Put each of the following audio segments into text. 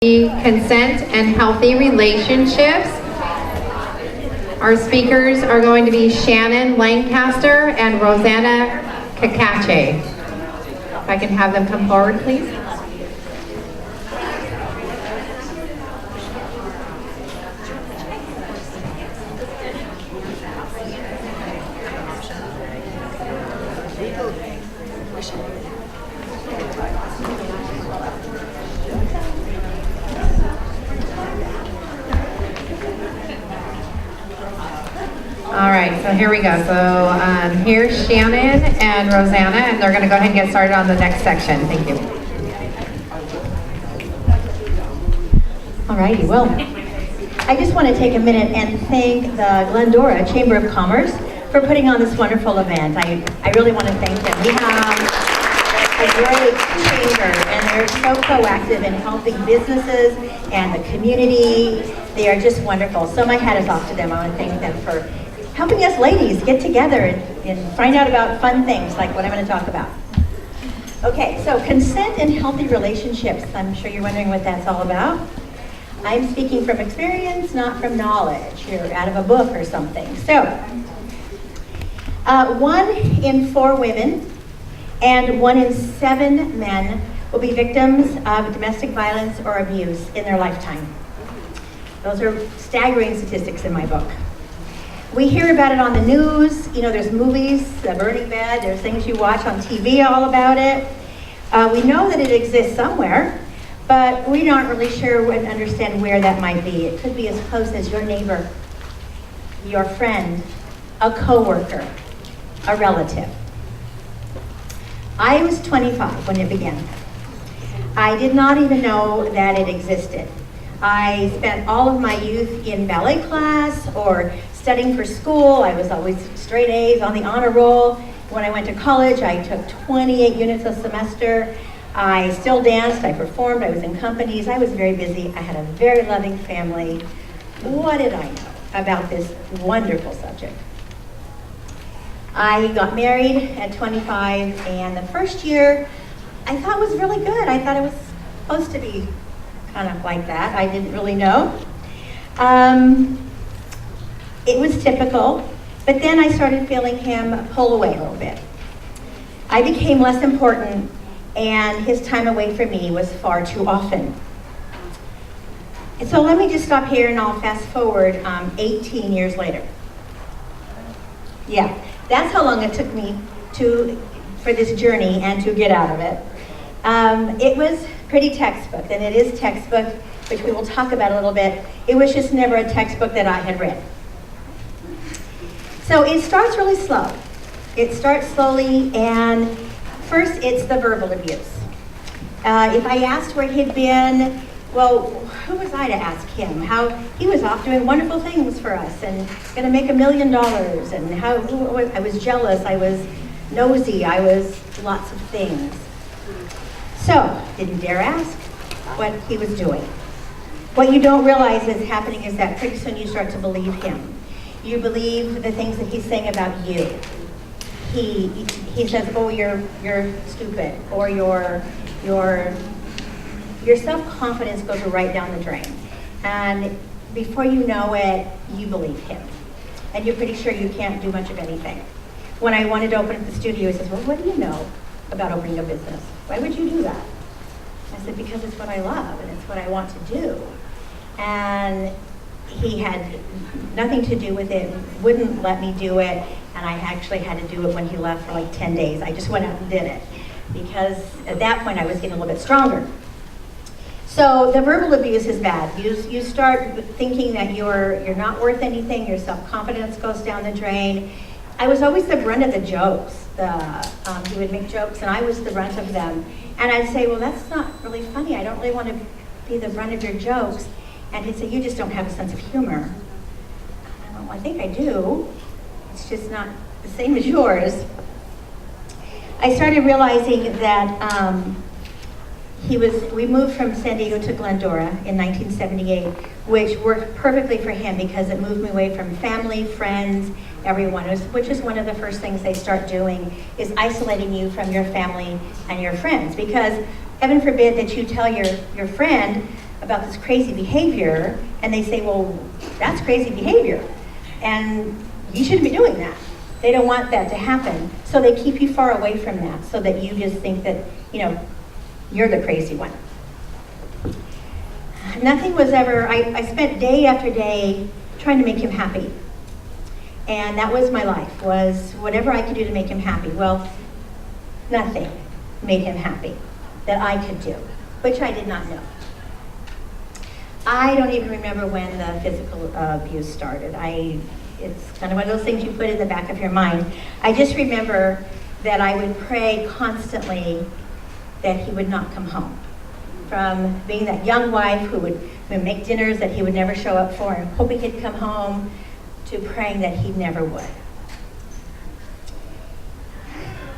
Consent and healthy relationships. Our speakers are going to be Shannon, Lancaster, and Rosanna, Cacace. If I can have them come forward, please. All right, so here we go. So here's Shannon and Rosanna, and they're going to go ahead and get started on the next section. Thank you. All righty, well, I just want to take a minute and thank the Glendora Chamber of Commerce for putting on this wonderful event. I really want to thank them. We have a great chamber, and they're so proactive in helping businesses and the community. They are just wonderful. So my hat is off to them. I want to thank them for helping us ladies get together and find out about fun things like what I'm going to talk about. Okay, so consent and healthy relationships. I'm sure you're wondering what that's all about. I'm speaking from experience, not from knowledge. You're out of a book or something. So, 1 in 4 women and 1 in 7 men will be victims of domestic violence or abuse in their lifetime. Those are staggering statistics in my book. We hear about it on the news. You know, there's movies, The Burning Bed, there's things you watch on TV all about it. We know that it exists somewhere, but we aren't really sure and understand where that might be. It could be as close as your neighbor, your friend, a coworker, a relative. I was 25 when it began. I did not even know that it existed. I spent all of my youth in ballet class or studying for school. I was always straight A's on the honor roll. When I went to college, I took 28 units a semester. I still danced, I performed, I was in companies. I was very busy. I had a very loving family. What did I know about this wonderful subject? I got married at 25, and the first year I thought was really good. I thought it was supposed to be kind of like that. I didn't really know. It was typical, but then I started feeling him pull away a little bit. I became less important, and his time away from me was far too often. And so let me just stop here and I'll fast forward 18 years later. Yeah, that's how long it took me for this journey and to get out of it. It was pretty textbook, and it is textbook, which we will talk about a little bit. It was just never a textbook that I had read. So it starts really slow. It starts slowly, and first it's the verbal abuse. If I asked where he'd been, well, who was I to ask him? How he was off doing wonderful things for us and going to make $1 million, and how I was jealous, I was nosy, I was lots of things. So, didn't dare ask what he was doing. What you don't realize is happening is that pretty soon you start to believe him. You believe the things that he's saying about you. He says, oh, you're stupid, or your self-confidence goes right down the drain. And before you know it, you believe him. And you're pretty sure you can't do much of anything. When I wanted to open up the studio, he says, well, what do you know about opening a business? Why would you do that? I said, because it's what I love and it's what I want to do. And he had nothing to do with it, wouldn't let me do it, and I actually had to do it when he left for like 10 days. I just went out and did it because at that point I was getting a little bit stronger. So the verbal abuse is bad. You start thinking that you're not worth anything, your self-confidence goes down the drain. I was always the brunt of the jokes. He would make jokes and I was the brunt of them. And I'd say, well, that's not really funny. I don't really want to be the brunt of your jokes. And he'd say, you just don't have a sense of humor. And I went, well, I think I do. It's just not the same as yours. I started realizing that we moved from San Diego to Glendora in 1978, which worked perfectly for him because it moved me away from family, friends, everyone, which is one of the first things they start doing, is isolating you from your family and your friends. Because heaven forbid that you tell your friend about this crazy behavior, and they say, well, that's crazy behavior, and you shouldn't be doing that. They don't want that to happen, so they keep you far away from that, so that you just think that, you're the crazy one. Nothing was ever, I spent day after day trying to make him happy. And that was my life, was whatever I could do to make him happy. Well, nothing made him happy that I could do, which I did not know. I don't even remember when the physical abuse started. It's kind of one of those things you put in the back of your mind. I just remember that I would pray constantly that he would not come home. From being that young wife who would make dinners that he would never show up for and hoping he'd come home, to praying that he never would.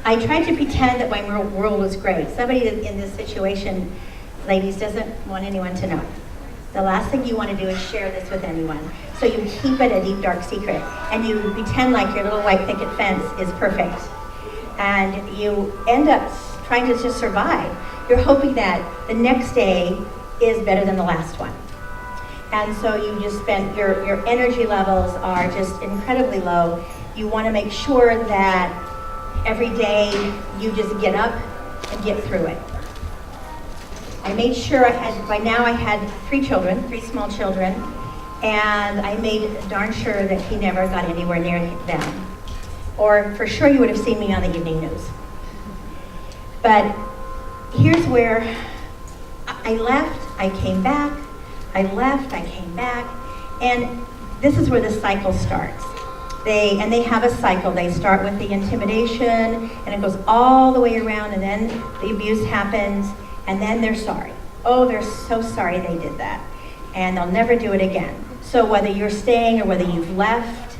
I tried to pretend that my world was great. Somebody in this situation, ladies, doesn't want anyone to know. The last thing you want to do is share this with anyone. So you keep it a deep, dark secret, and you pretend like your little white picket fence is perfect. And you end up trying to just survive. You're hoping that the next day is better than the last one. And so you just spend, your energy levels are just incredibly low. You want to make sure that every day you just get up and get through it. I made sure by now I had 3 children, 3 small children, and I made darn sure that he never got anywhere near them. Or for sure you would have seen me on the evening news. But here's where I left, I came back, I left, I came back, and this is where the cycle starts. They have a cycle. They start with the intimidation, and it goes all the way around, and then the abuse happens, and then they're sorry. Oh, they're so sorry they did that, and they'll never do it again. So whether you're staying or whether you've left,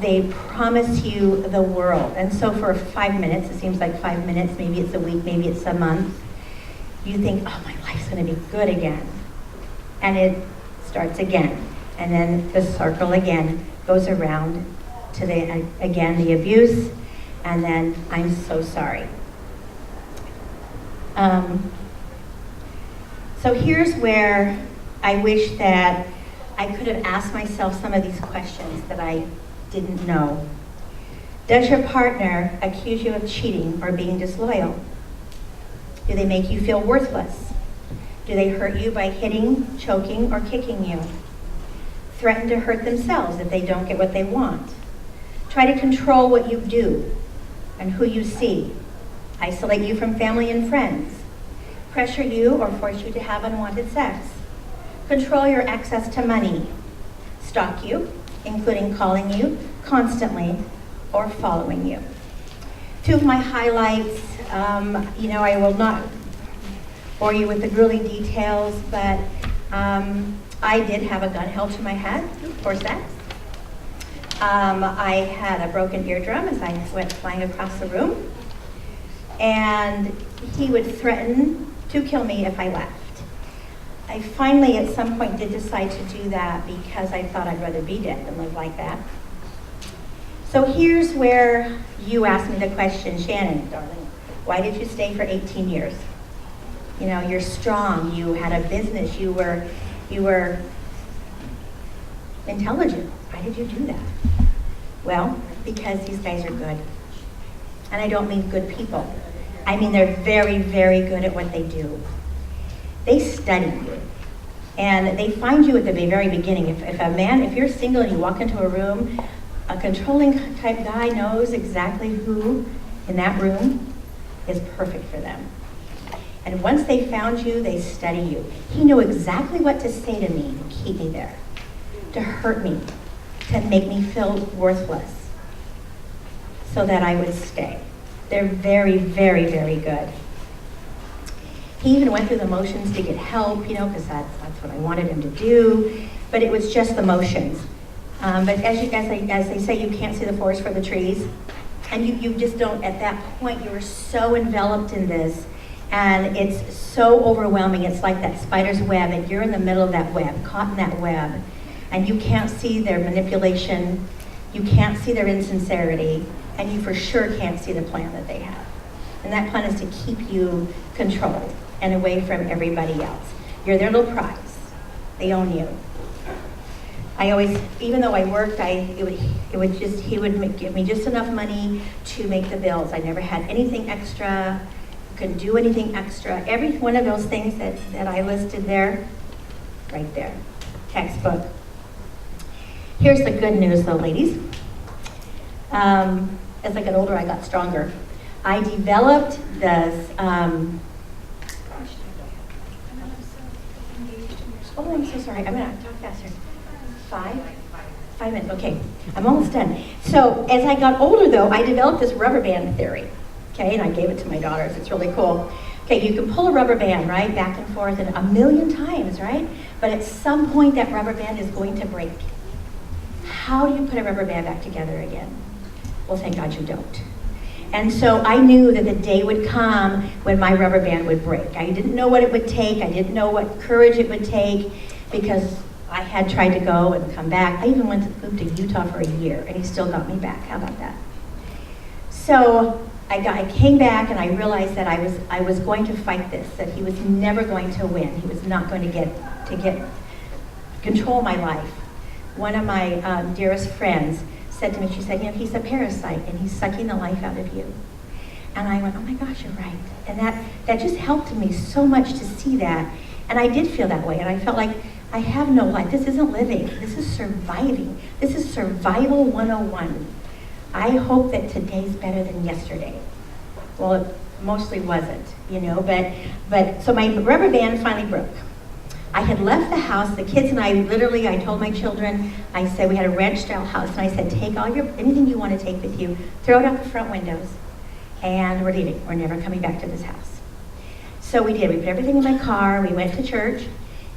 they promise you the world. And so for 5 minutes, it seems like 5 minutes, maybe it's a week, maybe it's a month, you think, oh, my life's gonna be good again. And it starts again. And then the circle again goes around to the abuse, and then I'm so sorry. So here's where I wish that I could have asked myself some of these questions that I didn't know. Does your partner accuse you of cheating or being disloyal? Do they make you feel worthless? Do they hurt you by hitting, choking, or kicking you? Threaten to hurt themselves if they don't get what they want? Try to control what you do and who you see? Isolate you from family and friends? Pressure you or force you to have unwanted sex? Control your access to money? Stalk you, including calling you constantly or following you? 2 of my highlights, I will not bore you with the grueling details, but I did have a gun held to my head for sex. I had a broken eardrum as I went flying across the room, and he would threaten to kill me if I left. I finally at some point did decide to do that because I thought I'd rather be dead than live like that. So here's where you asked me the question, Shannon, darling, why did you stay for 18 years? You're strong, you had a business, you were intelligent. Why did you do that? Well, because these guys are good. And I don't mean good people. I mean they're very, very good at what they do. They study you. And they find you at the very beginning. If you're single and you walk into a room, a controlling type guy knows exactly who in that room is perfect for them. And once they found you, they study you. He knew exactly what to say to me to keep me there, to hurt me, to make me feel worthless, so that I would stay. They're very, very, very good. He even went through the motions to get help, because that's what I wanted him to do, but it was just the motions. But as they say, you can't see the forest for the trees, and you just don't, at that point, you were so enveloped in this, and it's so overwhelming. It's like that spider's web, and you're in the middle of that web, caught in that web, and you can't see their manipulation, you can't see their insincerity, and you for sure can't see the plan that they have. And that plan is to keep you controlled and away from everybody else. You're their little prize. They own you. I always, even though I worked, he would give me just enough money to make the bills. I never had anything extra, couldn't do anything extra. Every one of those things that I listed there, right there, textbook. Here's the good news though, ladies. As I got older, I got stronger. I developed this, oh, I'm so sorry, I'm gonna talk faster. 5 minutes, okay, I'm almost done. So as I got older though, I developed this rubber band theory, okay, and I gave it to my daughters, it's really cool. Okay, you can pull a rubber band, right, back and forth and 1,000,000 times, right? But at some point that rubber band is going to break. How do you put a rubber band back together again? Well, thank God you don't. And so I knew that the day would come when my rubber band would break. I didn't know what it would take. I didn't know what courage it would take because I had tried to go and come back. I even moved to Utah for a year and he still got me back. How about that? So I came back and I realized that I was going to fight this, that he was never going to win. He was not going to get control my life. One of my dearest friends said to me, she said, you know, he's a parasite and he's sucking the life out of you. And I went, oh my gosh, you're right. And that just helped me so much to see that. And I did feel that way. And I felt like I have no life. This isn't living. This is surviving. This is survival 101. I hope that today's better than yesterday. Well, it mostly wasn't, you know, but so my rubber band finally broke. I had left the house, the kids and I told my children, I said, we had a ranch-style house, and I said, take anything you want to take with you, throw it out the front windows, and we're leaving. We're never coming back to this house. So we did. We put everything in my car, we went to church,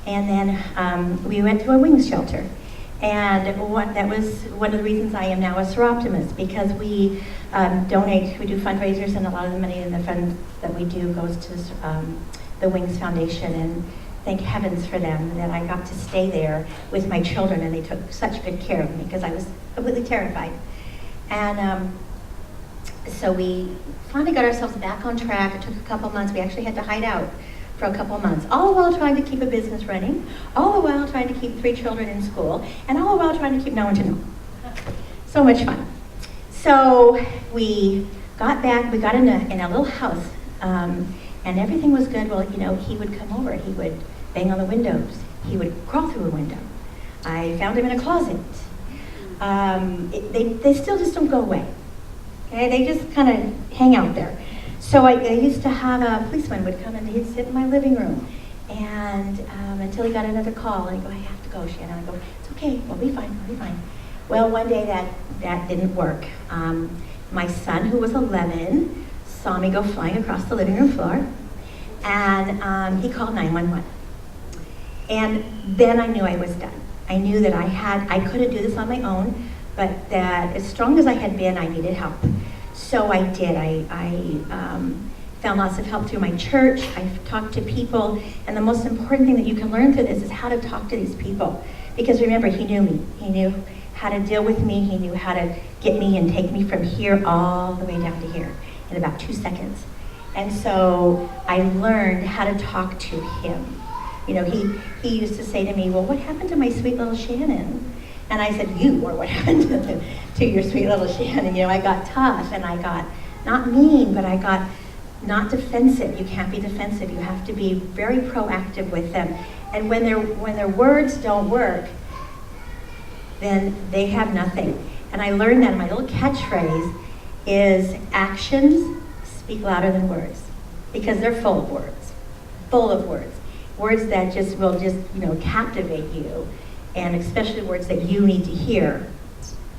and then we went to a wings shelter. And that was one of the reasons I am now a Seroptimist, because we donate, we do fundraisers, and a lot of the money in the funds that we do goes to the Wings Foundation, and thank heavens for them that I got to stay there with my children, and they took such good care of me because I was completely terrified. And so we finally got ourselves back on track. It took a couple months. We actually had to hide out for a couple months, all the while trying to keep a business running, all the while trying to keep 3 children in school, and all the while trying to keep no one to know. So much fun. So we got back, we got in a little house, and everything was good. Well, you know, he would come over, he would bang on the windows, he would crawl through a window. I found him in a closet. They still just don't go away. Okay, they just kind of hang out there. So I used to have a policeman would come and he'd sit in my living room, and until he got another call, and I'd go, I have to go, Shannon. I go, it's okay, we'll be fine, we'll be fine. Well, one day that didn't work. My son, who was 11, saw me go flying across the living room floor, and he called 911. And then I knew I was done. I knew that I couldn't do this on my own, but that as strong as I had been, I needed help. So I did. I found lots of help through my church. I talked to people, and the most important thing that you can learn through this is how to talk to these people. Because remember, he knew me. He knew how to deal with me. He knew how to get me and take me from here all the way down to here in about 2 seconds. And so I learned how to talk to him. You know, he used to say to me, well, what happened to my sweet little Shannon? And I said, you, or what happened to your sweet little Shannon? You know, I got tough, and I got not mean, but I got not defensive. You can't be defensive. You have to be very proactive with them. And when their words don't work, then they have nothing. And I learned that my little catchphrase is actions speak louder than words, because they're full of words, words that will just captivate you, and especially words that you need to hear.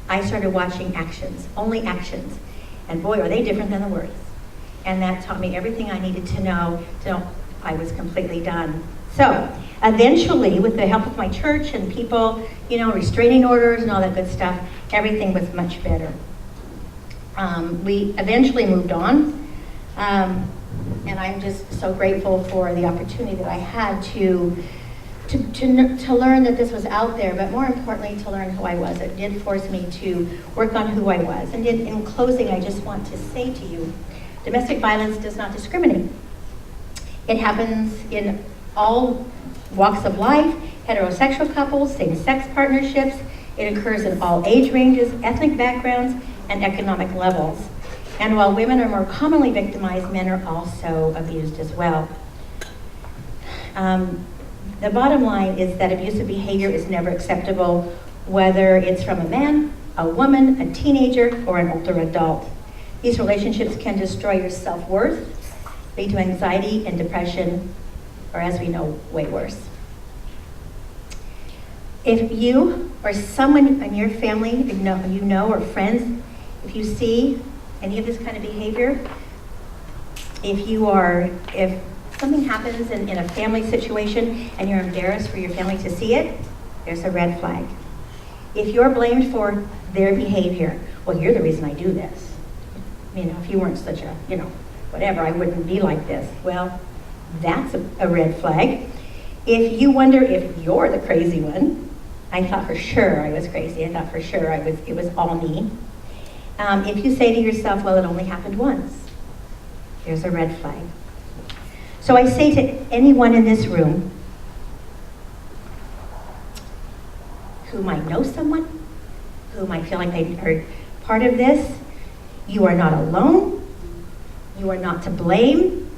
I started watching actions, only actions, and boy, are they different than the words. And that taught me everything I needed to know till I was completely done. So eventually, with the help of my church and people, restraining orders and all that good stuff, everything was much better. We eventually moved on, and I'm just so grateful for the opportunity that I had to learn that this was out there, but more importantly, to learn who I was. It did force me to work on who I was. And in closing, I just want to say to you, domestic violence does not discriminate. It happens in all walks of life, heterosexual couples, same-sex partnerships. It occurs in all age ranges, ethnic backgrounds, and economic levels. And while women are more commonly victimized, men are also abused as well. The bottom line is that abusive behavior is never acceptable, whether it's from a man, a woman, a teenager, or an older adult. These relationships can destroy your self-worth, lead to anxiety and depression, or as we know, way worse. If you or someone in your family you know or friends, if you see any of this kind of behavior, if something happens in a family situation and you're embarrassed for your family to see it, there's a red flag. If you're blamed for their behavior, well, you're the reason I do this. If you weren't such a, whatever, I wouldn't be like this. Well, that's a red flag. If you wonder if you're the crazy one, I thought for sure I was crazy. I thought for sure it was all me. If you say to yourself, well, it only happened once, there's a red flag. So I say to anyone in this room who might know someone, who might feel like they are part of this, you are not alone. You are not to blame.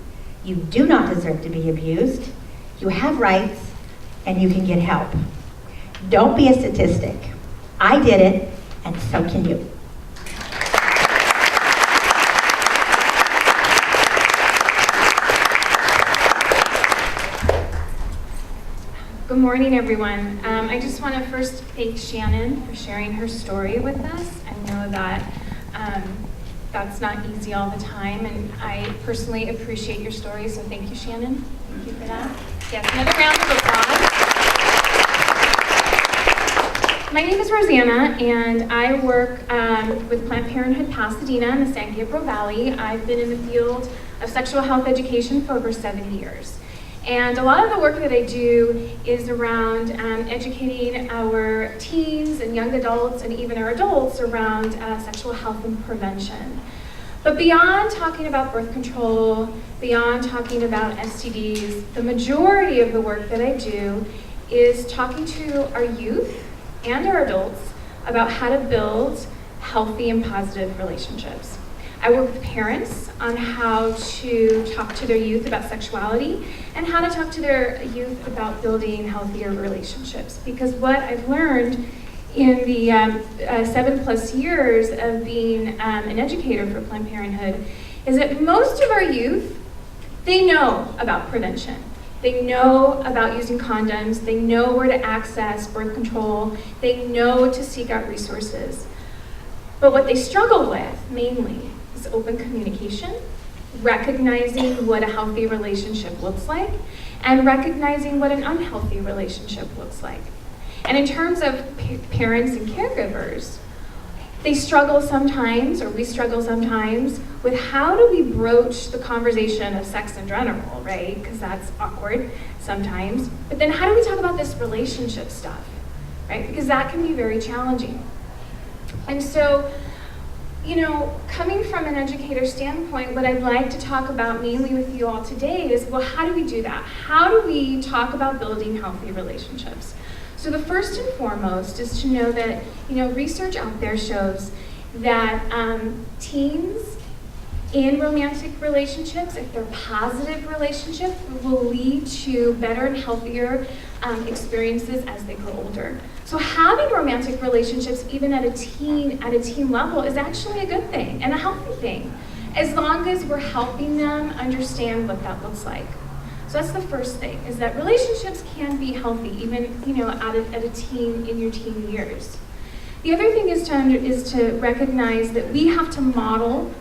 You do not deserve to be abused. You have rights, and you can get help. Don't be a statistic. I did it, and so can you. Good morning, everyone. I just want to first thank Shannon for sharing her story with us. I know that that's not easy all the time, and I personally appreciate your story, so thank you, Shannon. Thank you for that. Yes, another round of applause. My name is Rosanna, and I work with Planned Parenthood Pasadena in the San Gabriel Valley. I've been in the field of sexual health education for over 7 years. And a lot of the work that I do is around educating our teens and young adults and even our adults around sexual health and prevention. But beyond talking about birth control, beyond talking about STDs, the majority of the work that I do is talking to our youth and our adults about how to build healthy and positive relationships. I work with parents on how to talk to their youth about sexuality and how to talk to their youth about building healthier relationships. Because what I've learned in the 7+ years of being an educator for Planned Parenthood is that most of our youth, they know about prevention. They know about using condoms. They know where to access birth control. They know to seek out resources. But what they struggle with mainly is open communication, recognizing what a healthy relationship looks like, and recognizing what an unhealthy relationship looks like. And in terms of parents and caregivers, they struggle sometimes, or we struggle sometimes, with how do we broach the conversation of sex in general, right? Because that's awkward sometimes. But then how do we talk about this relationship stuff, right? Because that can be very challenging. And so, coming from an educator standpoint, what I'd like to talk about mainly with you all today is, well, how do we do that? How do we talk about building healthy relationships? So the first and foremost is to know that, research out there shows that teens in romantic relationships, if they're positive relationships, will lead to better and healthier experiences as they grow older. So having romantic relationships, even at a teen level, is actually a good thing and a healthy thing, as long as we're helping them understand what that looks like. So that's the first thing, is that relationships can be healthy, even at a teen, in your teen years. The other thing is to recognize that we have to model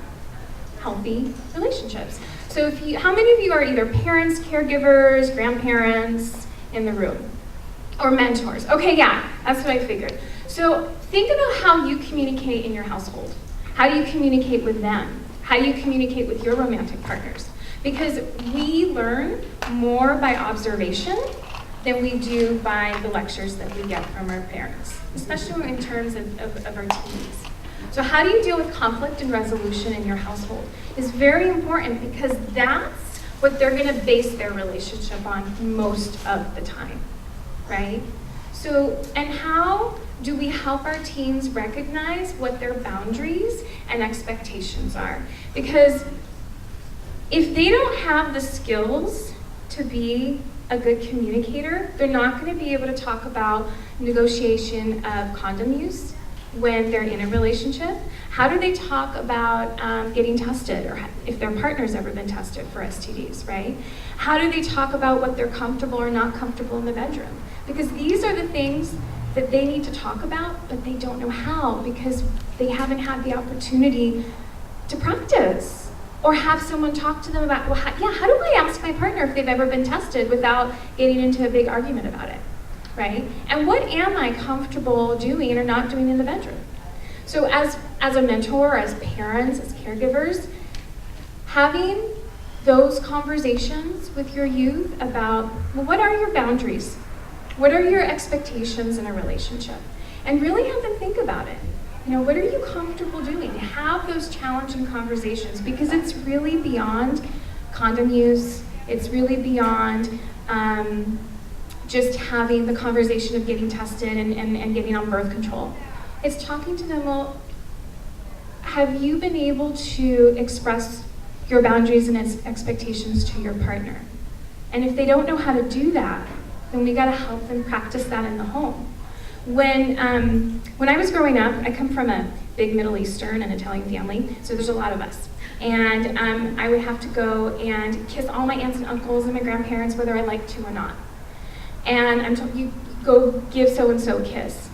healthy relationships. So how many of you are either parents, caregivers, grandparents in the room? Or mentors? Okay, yeah, that's what I figured. So think about how you communicate in your household. How do you communicate with them? How do you communicate with your romantic partners? Because we learn more by observation than we do by the lectures that we get from our parents, especially in terms of our teens. So how do you deal with conflict and resolution in your household is very important, because that's what they're gonna base their relationship on most of the time, right? So, and how do we help our teens recognize what their boundaries and expectations are? Because if they don't have the skills to be a good communicator, they're not going to be able to talk about negotiation of condom use when they're in a relationship. How do they talk about getting tested, or if their partner's ever been tested for STDs, right? How do they talk about what they're comfortable or not comfortable in the bedroom? Because these are the things that they need to talk about, but they don't know how because they haven't had the opportunity to practice or have someone talk to them about, well, how do I ask my partner if they've ever been tested without getting into a big argument about it, right? And what am I comfortable doing or not doing in the bedroom? So as a mentor, as parents, as caregivers, having those conversations with your youth about, well, what are your boundaries? What are your expectations in a relationship? And really have them think about it. You know, what are you comfortable doing? Have those challenging conversations because it's really beyond condom use. It's really beyond just having the conversation of getting tested and getting on birth control. It's talking to them, well, have you been able to express your boundaries and expectations to your partner? And if they don't know how to do that, then we gotta help them practice that in the home. When I was growing up, I come from a big Middle Eastern and Italian family, so there's a lot of us. And I would have to go and kiss all my aunts and uncles and my grandparents, whether I liked to or not. And I'm told, you go give so-and-so a kiss.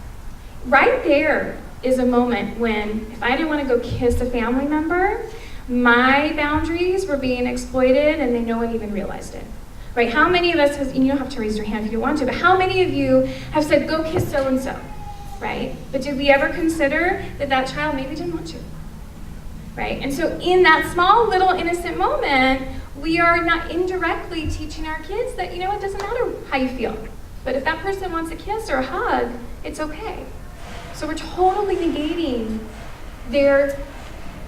Right there is a moment when, if I didn't want to go kiss a family member, my boundaries were being exploited and no one even realized it. Right? How many of us, and you don't have to raise your hand if you want to, but how many of you have said, go kiss so-and-so, right? But did we ever consider that that child maybe didn't want to, right? And so in that small little innocent moment, we are not indirectly teaching our kids that, you know, it doesn't matter how you feel. But if that person wants a kiss or a hug, it's okay. So we're totally negating their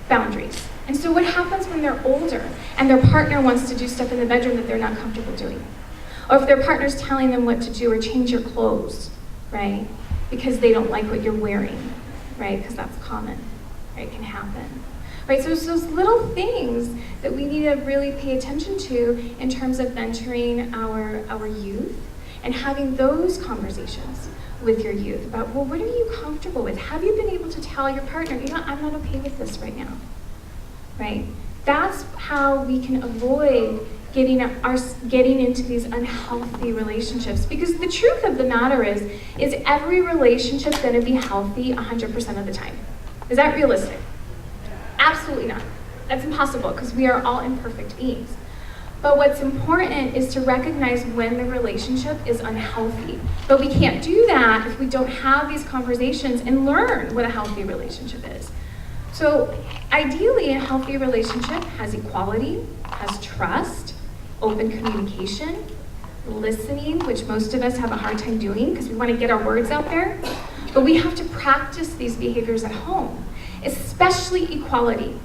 boundaries. And so what happens when they're older and their partner wants to do stuff in the bedroom that they're not comfortable doing? Or if their partner's telling them what to do or change your clothes, right? Because they don't like what you're wearing, right? Because that's common, right? It can happen. Right, so it's those little things that we need to really pay attention to in terms of mentoring our youth and having those conversations with your youth about, well, what are you comfortable with? Have you been able to tell your partner, you know, I'm not okay with this right now, right? That's how we can avoid getting into these unhealthy relationships. Because the truth of the matter is every relationship going to be healthy 100% of the time? Is that realistic? Absolutely not. That's impossible because we are all imperfect beings. But what's important is to recognize when the relationship is unhealthy. But we can't do that if we don't have these conversations and learn what a healthy relationship is. So ideally, a healthy relationship has equality, has trust, open communication, listening, which most of us have a hard time doing because we want to get our words out there. But we have to practice these behaviors at home, especially equality.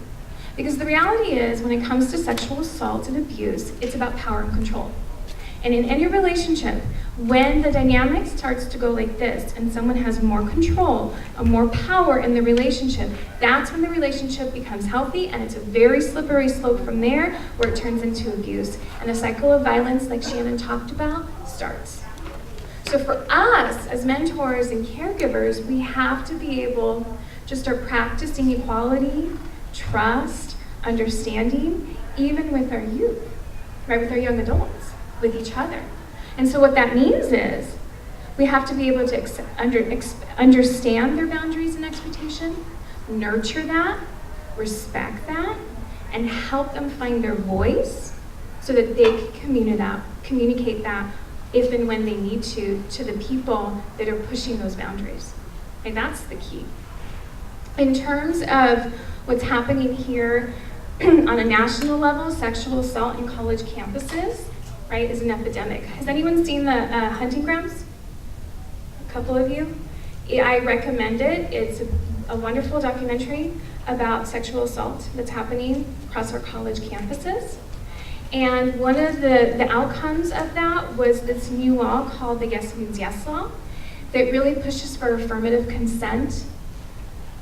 Because the reality is, when it comes to sexual assault and abuse, it's about power and control. And in any relationship, when the dynamic starts to go like this, and someone has more control, or more power in the relationship, that's when the relationship becomes healthy, and it's a very slippery slope from there, where it turns into abuse. And the cycle of violence, like Shannon talked about, starts. So for us, as mentors and caregivers, we have to be able to start practicing equality, trust, understanding, even with our youth, right, with our young adults, with each other. And so what that means is we have to be able to understand their boundaries and expectation, nurture that, respect that, and help them find their voice so that they can communicate that if and when they need to the people that are pushing those boundaries. And that's the key. In terms of what's happening here on a national level, sexual assault in college campuses, right, is an epidemic. Has anyone seen the Hunting Grounds? A couple of you? I recommend it. It's a wonderful documentary about sexual assault that's happening across our college campuses. And one of the outcomes of that was this new law called the Yes Means Yes Law that really pushes for affirmative consent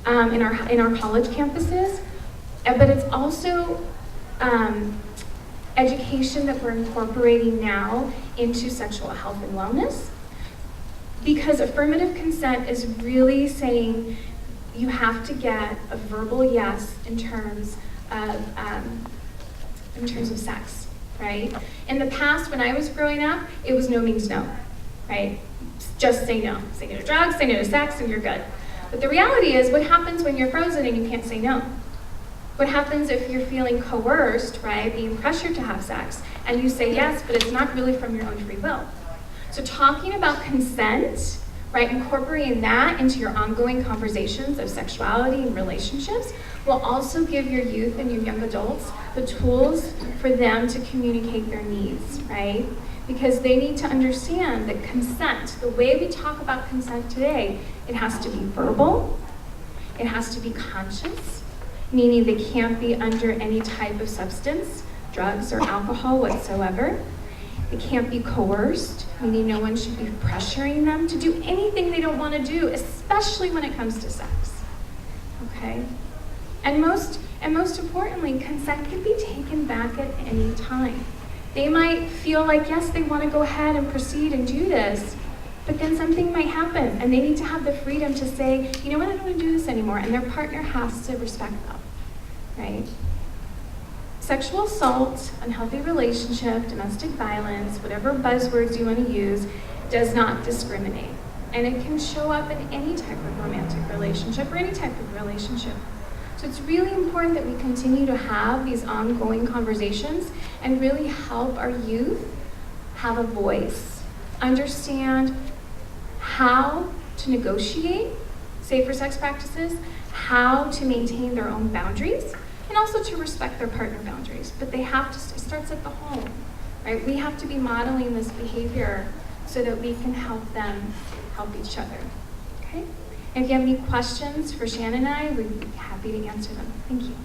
in our college campuses. But it's also education that we're incorporating now into sexual health and wellness. Because affirmative consent is really saying you have to get a verbal yes in terms of sex, right? In the past, when I was growing up, it was no means no, right? Just say no. Say no to drugs, say no to sex, and you're good. But the reality is, what happens when you're frozen and you can't say no? What happens if you're feeling coerced, right, being pressured to have sex, and you say yes, but it's not really from your own free will? So talking about consent, right, incorporating that into your ongoing conversations of sexuality and relationships will also give your youth and your young adults the tools for them to communicate their needs, right? Because they need to understand that consent, the way we talk about consent today, it has to be verbal, it has to be conscious, meaning they can't be under any type of substance, drugs or alcohol whatsoever. It can't be coerced, meaning no one should be pressuring them to do anything they don't want to do, especially when it comes to sex, okay? And most importantly, consent can be taken back at any time. They might feel like, yes, they want to go ahead and proceed and do this, but then something might happen, and they need to have the freedom to say, you know what, I don't want to do this anymore, and their partner has to respect them, right? Sexual assault, unhealthy relationship, domestic violence, whatever buzzwords you want to use, does not discriminate. And it can show up in any type of romantic relationship or any type of relationship. So it's really important that we continue to have these ongoing conversations and really help our youth have a voice, understand how to negotiate safer sex practices, how to maintain their own boundaries, and also to respect their partner boundaries. But they have to, it starts at the home, right? We have to be modeling this behavior so that we can help them help each other, okay? And if you have any questions for Shannon and I, we'd be happy to answer them. Thank you.